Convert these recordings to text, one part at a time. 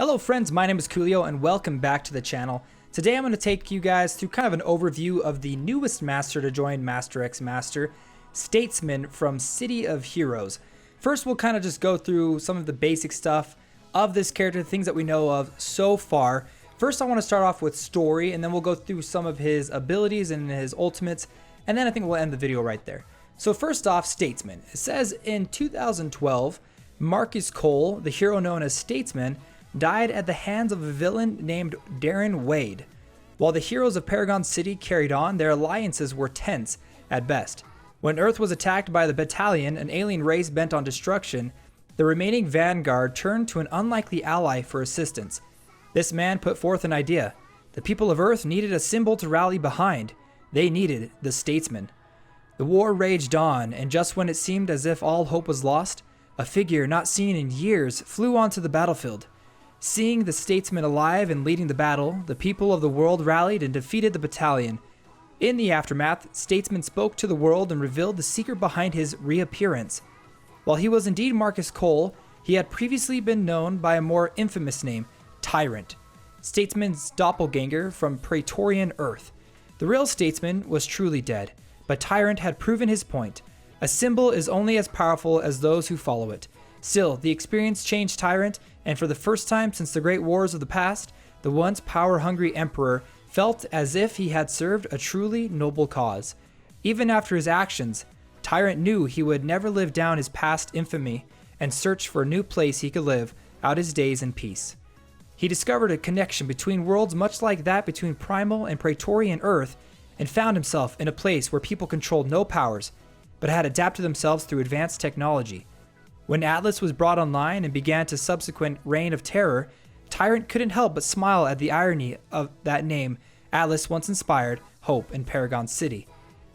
Hello friends, my name is Koolio and welcome back to the channel. Today I'm going to take you guys through kind of an overview of the newest master to join Master X Master, Statesman from City of Heroes. First we'll kind of just go through some of the basic stuff of this character, things that we know of so far. First I want to start off with story, and then we'll go through some of his abilities and his ultimates, and then I think we'll end the video right there. So first off, Statesman. It says in 2012, Marcus Cole, the hero known as Statesman, died at the hands of a villain named Darren Wade. While the heroes of Paragon City carried on, their alliances were tense at best. When Earth was attacked by the Battalion, an alien race bent on destruction, the remaining vanguard turned to an unlikely ally for assistance. This man put forth an idea. The people of Earth needed a symbol to rally behind. They needed the Statesman. The war raged on, and just when it seemed as if all hope was lost, a figure not seen in years flew onto the battlefield. Seeing the Statesman alive and leading the battle, the people of the world rallied and defeated the Battalion. In the aftermath, Statesman spoke to the world and revealed the secret behind his reappearance. While he was indeed Marcus Cole, he had previously been known by a more infamous name, Tyrant, Statesman's doppelganger from Praetorian Earth. The real Statesman was truly dead, but Tyrant had proven his point. A symbol is only as powerful as those who follow it. Still, the experience changed Tyrant, and for the first time since the great wars of the past, the once power-hungry emperor felt as if he had served a truly noble cause. Even after his actions, Tyrant knew he would never live down his past infamy and search for a new place he could live out his days in peace. He discovered a connection between worlds much like that between Primal and Praetorian Earth, and found himself in a place where people controlled no powers, but had adapted themselves through advanced technology. When Atlas was brought online and began to subsequent reign of terror, Tyrant couldn't help but smile at the irony of that name Atlas once inspired hope in Paragon City.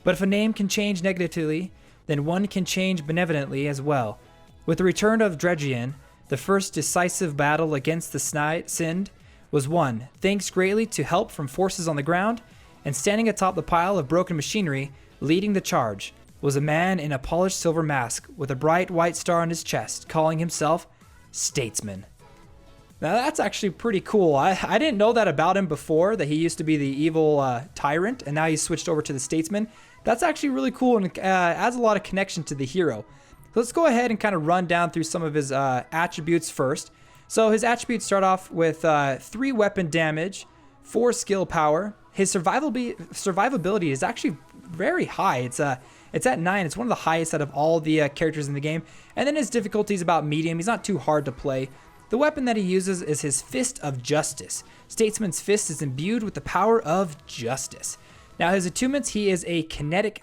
But if a name can change negatively, then one can change benevolently as well. With the return of Dredgian, the first decisive battle against the Sind was won, thanks greatly to help from forces on the ground, and standing atop the pile of broken machinery, leading the charge, was a man in a polished silver mask with a bright white star on his chest, calling himself Statesman. Now that's actually pretty cool. I didn't know that about him before, that he used to be the evil tyrant, and now he's switched over to the Statesman. That's actually really cool and adds a lot of connection to the hero. So let's go ahead and kind of run down through some of his attributes first. So his attributes start off with 3 weapon damage, 4 skill power. His survivability is actually very high. It's at 9. It's one of the highest out of all the characters in the game. And then his difficulty is about medium. He's not too hard to play. The weapon that he uses is his Fist of Justice. Statesman's fist is imbued with the power of justice. Now his attunements, he is a kinetic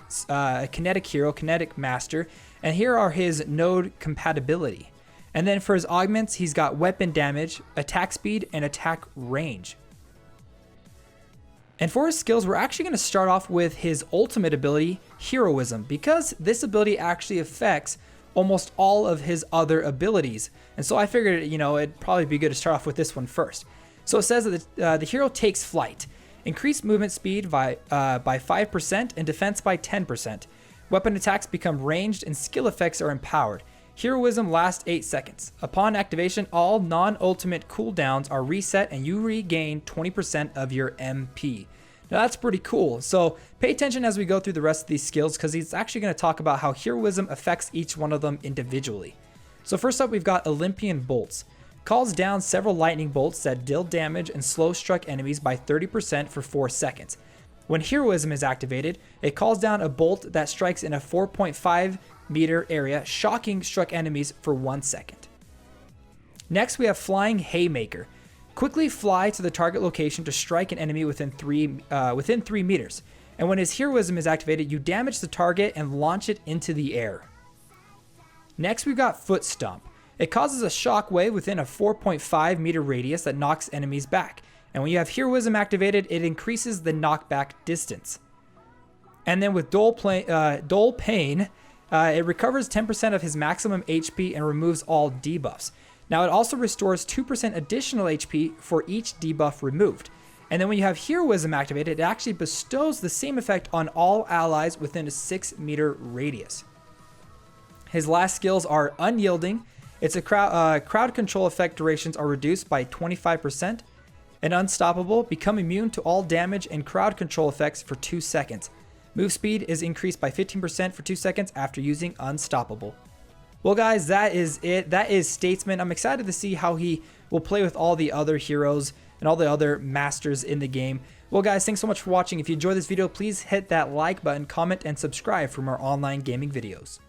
hero, kinetic master, and here are his node compatibility. And then for his augments, he's got weapon damage, attack speed, and attack range. And for his skills, we're actually going to start off with his ultimate ability, Heroism, because this ability actually affects almost all of his other abilities. And so I figured, it'd probably be good to start off with this one first. So it says that the hero takes flight, increased movement speed by 5% and defense by 10%. Weapon attacks become ranged and skill effects are empowered. Heroism lasts 8 seconds. Upon activation, all non-ultimate cooldowns are reset and you regain 20% of your MP. Now that's pretty cool. So pay attention as we go through the rest of these skills, because he's actually going to talk about how Heroism affects each one of them individually. So first up, we've got Olympian Bolts. Calls down several lightning bolts that deal damage and slow struck enemies by 30% for 4 seconds. When Heroism is activated, it calls down a bolt that strikes in a 4.5 meter area, shocking struck enemies for 1 second. Next, we have Flying Haymaker. Quickly fly to the target location to strike an enemy within 3 meters. And when his Heroism is activated, you damage the target and launch it into the air. Next, we've got Foot Stomp. It causes a shock wave within a 4.5 meter radius that knocks enemies back. And when you have Heroism activated, it increases the knockback distance. And then with Dull Pain, it recovers 10% of his maximum HP and removes all debuffs. Now it also restores 2% additional HP for each debuff removed. And then when you have Heroism activated, it actually bestows the same effect on all allies within a 6 meter radius. His last skills are Unyielding. Its crowd control effect durations are reduced by 25%. And Unstoppable, become immune to all damage and crowd control effects for 2 seconds. Move speed is increased by 15% for 2 seconds after using Unstoppable. Well guys, that is it. That is Statesman. I'm excited to see how he will play with all the other heroes and all the other masters in the game. Well guys, thanks so much for watching. If you enjoyed this video, please hit that like button, comment, and subscribe for more online gaming videos.